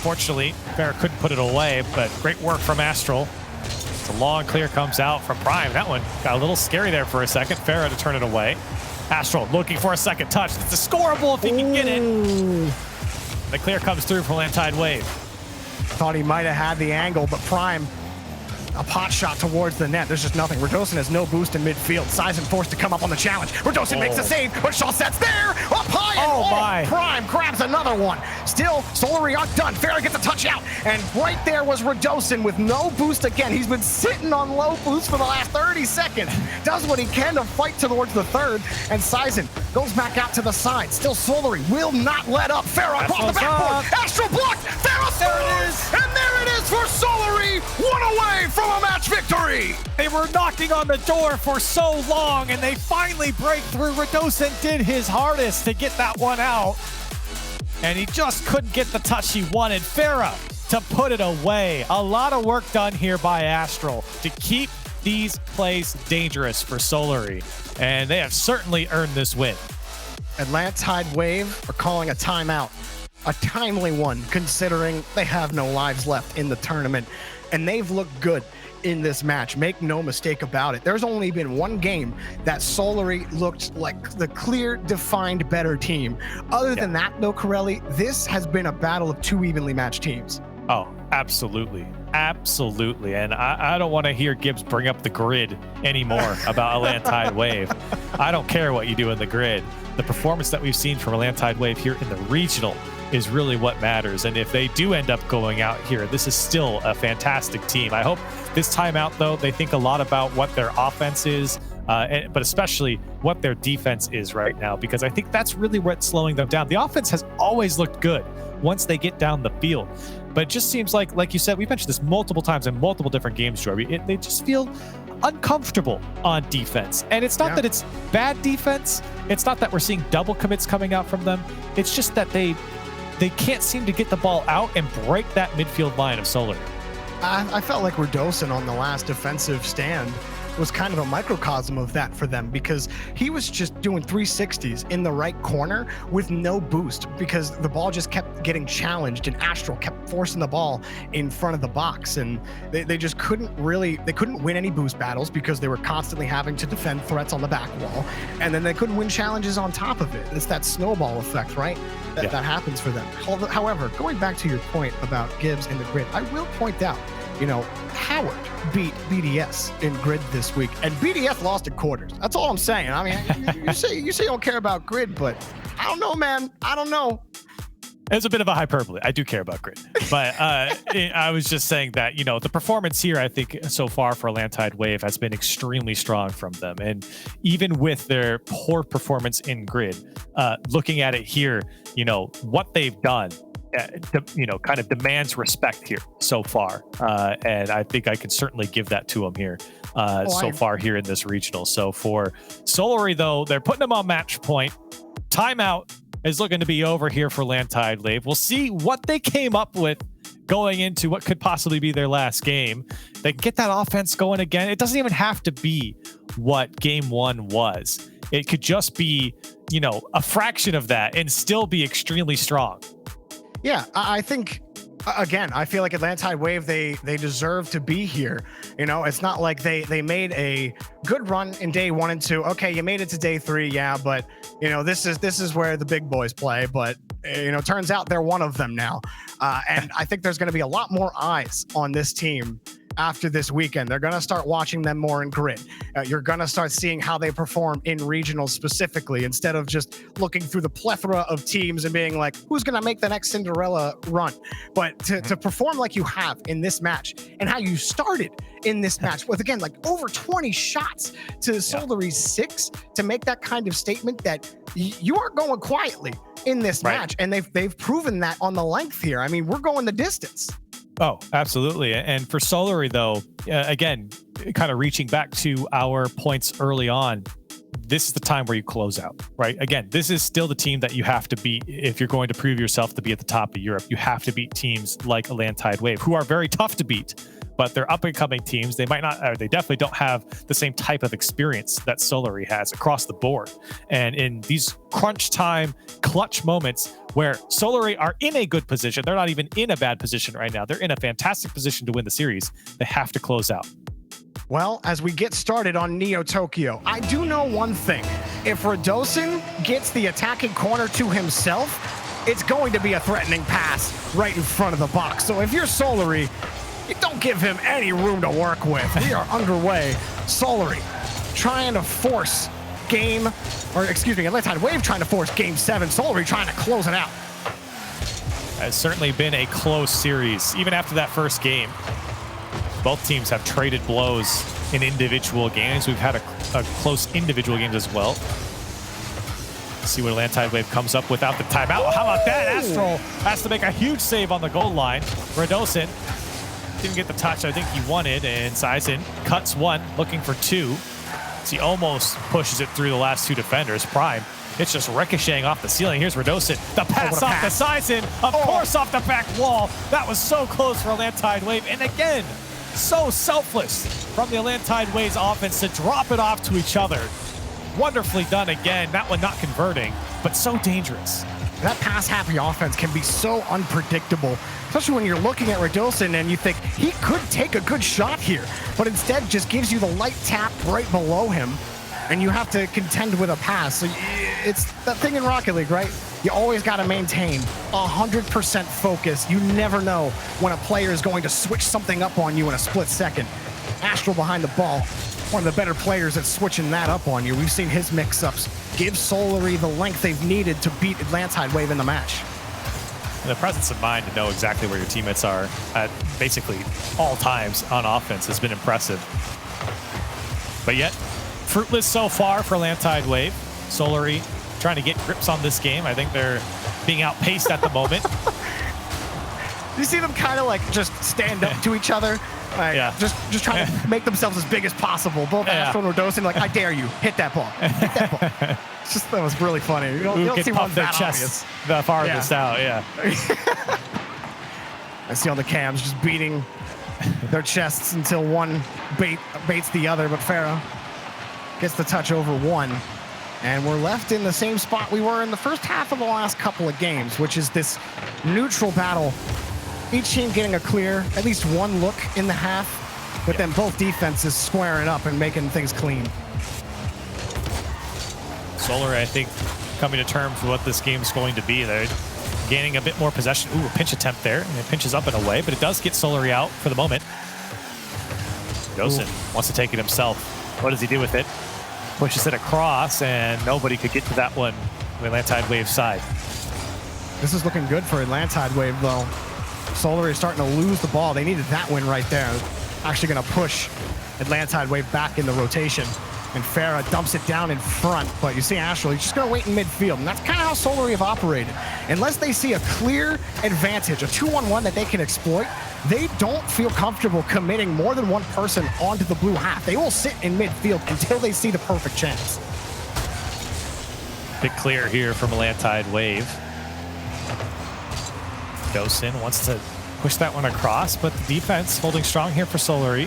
Fortunately, Farah couldn't put it away, but great work from Astral. It's a long clear comes out from Prime. That one got a little scary there for a second. Farah to turn it away. Astral looking for a second touch. It's a scoreable if he can get it. The clear comes through from Atlantide Wave. Thought he might have had the angle, but Prime, a pot shot towards the net. There's just nothing. Radosin has no boost in midfield. Sizen forced to come up on the challenge. Radosin makes the save, but Chaussette's there, up high, and Prime grabs another one. Still, Solary outdone. Farah gets a touch out, and right there was Radosin with no boost again. He's been sitting on low boost for the last 30 seconds. Does what he can to fight towards the third, and Sizen goes back out to the side. Still, Solary will not let up. Farah across the backboard. Astral blocked. Farah scores! There it is. And there it is for Solary. One away from a match victory. They were knocking on the door for so long, and they finally break through. Radosin did his hardest to get that one out, and he just couldn't get the touch he wanted. Farah to put it away. A lot of work done here by Astral to keep these plays dangerous for Solary, and they have certainly earned this win. Atlantide Wave are calling a timeout. A timely one, considering they have no lives left in the tournament, and they've looked good in this match. Make no mistake about it. There's only been one game that Solary looked like the clear, defined, better team. Other than that, though, Corelli, this has been a battle of two evenly matched teams. Oh, absolutely. Absolutely. And I don't want to hear Gibbs bring up the grid anymore about Atlantide Wave. I don't care what you do in the grid. The performance that we've seen from Atlantide Wave here in the regional is really what matters. And if they do end up going out here, this is still a fantastic team. I hope this time out, though, they think a lot about what their offense is, but especially what their defense is right now, because I think that's really what's slowing them down. The offense has always looked good once they get down the field, but it just seems like you said, we've mentioned this multiple times in multiple different games, Joey. They just feel uncomfortable on defense. And it's not that it's bad defense. It's not that we're seeing double commits coming out from them. It's just that they can't seem to get the ball out and break that midfield line of Solary. I felt like Radosin on the last defensive stand was kind of a microcosm of that for them, because he was just doing 360s in the right corner with no boost, because the ball just kept getting challenged and Astral kept forcing the ball in front of the box, and they just couldn't win any boost battles because they were constantly having to defend threats on the back wall, and then they couldn't win challenges on top of it. It's that snowball effect, right? That happens for them. However, going back to your point about Gibbs and the grid, I will point out, Howard beat BDS in grid this week, and BDS lost in quarters. That's all I'm saying. I mean, you say you don't care about grid, but I don't know, man. I don't know. It's a bit of a hyperbole. I do care about grid, but I was just saying that, the performance here, I think so far for Atlantide Wave has been extremely strong from them. And even with their poor performance in grid, looking at it here, what they've done, kind of demands respect here so far. And I think I can certainly give that to them here far here in this regional. So for Solary, though, they're putting them on match point. Timeout is looking to be over here for Atlantide Wave. We'll see what they came up with going into what could possibly be their last game. They can get that offense going again. It doesn't even have to be what game one was. It could just be, a fraction of that and still be extremely strong. Yeah, I think, again, I feel like Atlantide Wave, they deserve to be here. It's not like they made a good run in day 1 and 2. Okay, you made it to day 3, yeah, but this is where the big boys play. But turns out they're one of them now, and I think there's going to be a lot more eyes on this team after this weekend. They're going to start watching them more in grid. You're going to start seeing how they perform in regionals specifically, instead of just looking through the plethora of teams and being like, who's going to make the next Cinderella run? But to perform like you have in this match, and how you started in this match with, again, like over 20 shots to Solary's 6, to make that kind of statement that you aren't going quietly in this match. And they've proven that on the length here. I mean, we're going the distance. Oh, absolutely. And for Solary, though, again, kind of reaching back to our points early on, this is the time where you close out, right? Again, this is still the team that you have to beat if you're going to prove yourself to be at the top of Europe. You have to beat teams like Atlantide Wave, who are very tough to beat, but they're up-and-coming teams. They might not, or they definitely don't have the same type of experience that Solary has across the board. And in these crunch time, clutch moments where Solary are in a good position, they're not even in a bad position right now. They're in a fantastic position to win the series. They have to close out. Well, as we get started on Neo Tokyo, I do know one thing. If Radosin gets the attacking corner to himself, it's going to be a threatening pass right in front of the box. So if you're Solary, you don't give him any room to work with. We are underway. Solary trying to force Atlantide Wave trying to force game 7. Solary trying to close it out. It's certainly been a close series, even after that first game. Both teams have traded blows in individual games. We've had a close individual games as well. Let's see what Atlantide Wave comes up without the timeout. How about that? Astral has to make a huge save on the goal line. Radosin didn't get the touch I think he wanted, and Sizen cuts one, looking for 2. So he almost pushes it through the last 2 defenders. Prime, it's just ricocheting off the ceiling. Here's Radosin. The pass off the Sizen, of course off the back wall. That was so close for Atlantide Wave. And again, so selfless from the Atlantide Wave's offense to drop it off to each other. Wonderfully done again. That one not converting, but so dangerous. That pass-happy offense can be so unpredictable, especially when you're looking at Radosin and you think he could take a good shot here, but instead just gives you the light tap right below him, and you have to contend with a pass. So it's that thing in Rocket League, right? You always got to maintain 100% focus. You never know when a player is going to switch something up on you in a split second. Astral behind the ball, one of the better players at switching that up on you. We've seen his mix-ups give Solary the length they've needed to beat Atlantide Wave in the match. And the presence of mind to know exactly where your teammates are at basically all times on offense has been impressive. But yet, fruitless so far for Atlantide Wave. Solary trying to get grips on this game. I think they're being outpaced at the moment. You see them kind of like just stand up to each other, like just trying to make themselves as big as possible. Both Astral and Radosin, like, I dare you, hit that ball, hit that ball. It's just, that was really funny. You don't see one that obvious. The farthest out, I see all the cams just beating their chests until one baits the other, but Farah gets the touch over one. And we're left in the same spot we were in the first half of the last couple of games, which is this neutral battle. Each team getting a clear, at least one look in the half, but then both defenses squaring up and making things clean. Solary, I think, coming to terms with what this game is going to be. They're gaining a bit more possession. Ooh, a pinch attempt there, and it pinches up and away, but it does get Solary out for the moment. Gosen wants to take it himself. What does he do with it? Pushes it across, and nobody could get to that one on the Atlantide Wave side. This is looking good for Atlantide Wave, though. Solary is starting to lose the ball. They needed that win right there. Actually going to push Atlantide Wave back in the rotation. And Farah dumps it down in front, but you see Astral, he's just going to wait in midfield. And that's kind of how Solary have operated. Unless they see a clear advantage, a 2-on-1 that they can exploit, they don't feel comfortable committing more than one person onto the blue half. They will sit in midfield until they see the perfect chance. Big clear here from Atlantide Wave. Dosen wants to push that one across, but the defense holding strong here for Solary,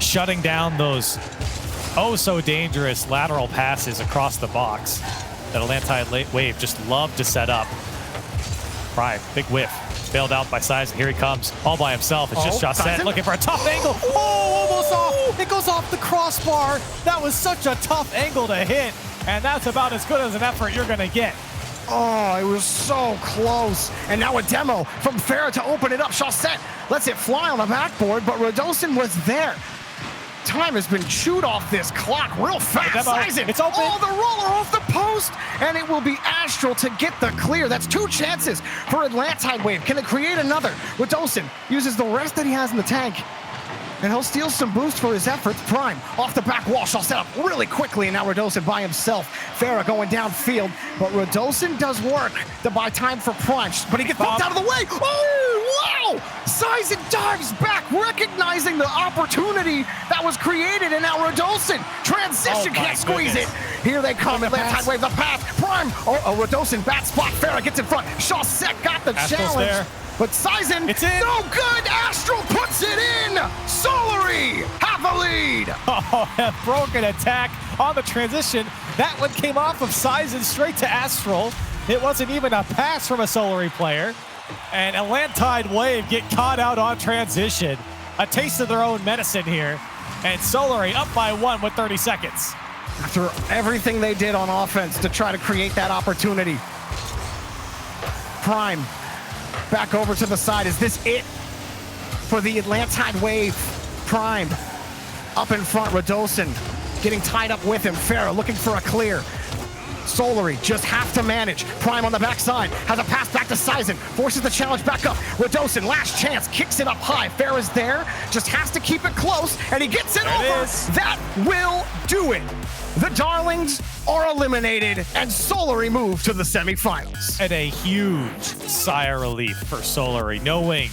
shutting down those so dangerous lateral passes across the box that Atlantide Wave just love to set up. Prime, big whiff, bailed out by Sizen. Here he comes, all by himself. It's just Jacet looking for a tough angle. Oh, almost off. It goes off the crossbar. That was such a tough angle to hit, and that's about as good as an effort you're going to get. Oh, it was so close. And now a demo from Farah to open it up. Chaussette lets it fly on the backboard, but Radosin was there. Time has been chewed off this clock real fast. Sizen, it's open. Oh, the roller off the post, and it will be Astral to get the clear. That's 2 chances for Atlantide Wave. Can it create another? Radosin uses the rest that he has in the tank, and he'll steal some boost for his efforts. Prime off the back wall. Shall set up really quickly, and now Radosin by himself. Farah going downfield, but Radosin does work to buy time for Prime, but he gets bumped out of the way. Oh, wow! Sizen dives back, recognizing the opportunity that was created, and now Radosin transition can't squeeze it. Here they come, Atlantide Wave, the pass. Prime, Radosin, bad spot. Farah gets in front. Chaussette got the challenge. There. But Sizen, it's in. No good. Astral puts it in. Solary, half a lead. Oh, a broken attack on the transition. That one came off of Sizen straight to Astral. It wasn't even a pass from a Solary player. And Atlantide Wave get caught out on transition. A taste of their own medicine here. And Solary up by 1 with 30 seconds. After everything they did on offense to try to create that opportunity. Prime. Back over to the side. Is this it for the Atlantide Wave? Prime up in front. Radosin getting tied up with him. Farah looking for a clear. Solary just have to manage. Prime on the backside has a pass back to Sizen. Forces the challenge back up. Radosin, last chance, kicks it up high. Farah's there, just has to keep it close, and he gets it over. That will do it. The Darlings are eliminated, and Solary move to the semifinals. And a huge sigh of relief for Solary, knowing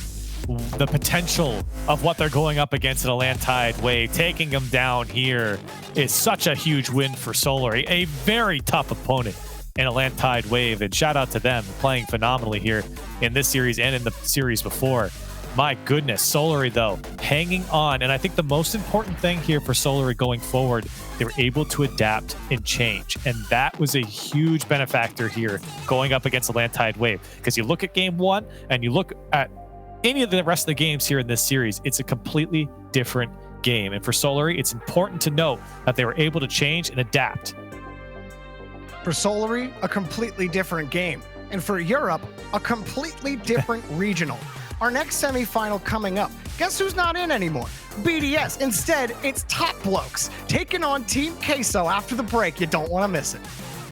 the potential of what they're going up against in Atlantide Wave. Taking them down here is such a huge win for Solary, a very tough opponent in Atlantide Wave, and shout out to them playing phenomenally here in this series and in the series before. My goodness, Solary though, hanging on. And I think the most important thing here for Solary going forward, they were able to adapt and change. And that was a huge benefactor here going up against Atlantide Wave. Because you look at game 1 and you look at any of the rest of the games here in this series, it's a completely different game. And for Solary, it's important to note that they were able to change and adapt. For Solary, a completely different game. And for Europe, a completely different regional. Our next semifinal coming up. Guess who's not in anymore? BDS. Instead, it's Top Blokes taking on Team Queso after the break. You don't want to miss it.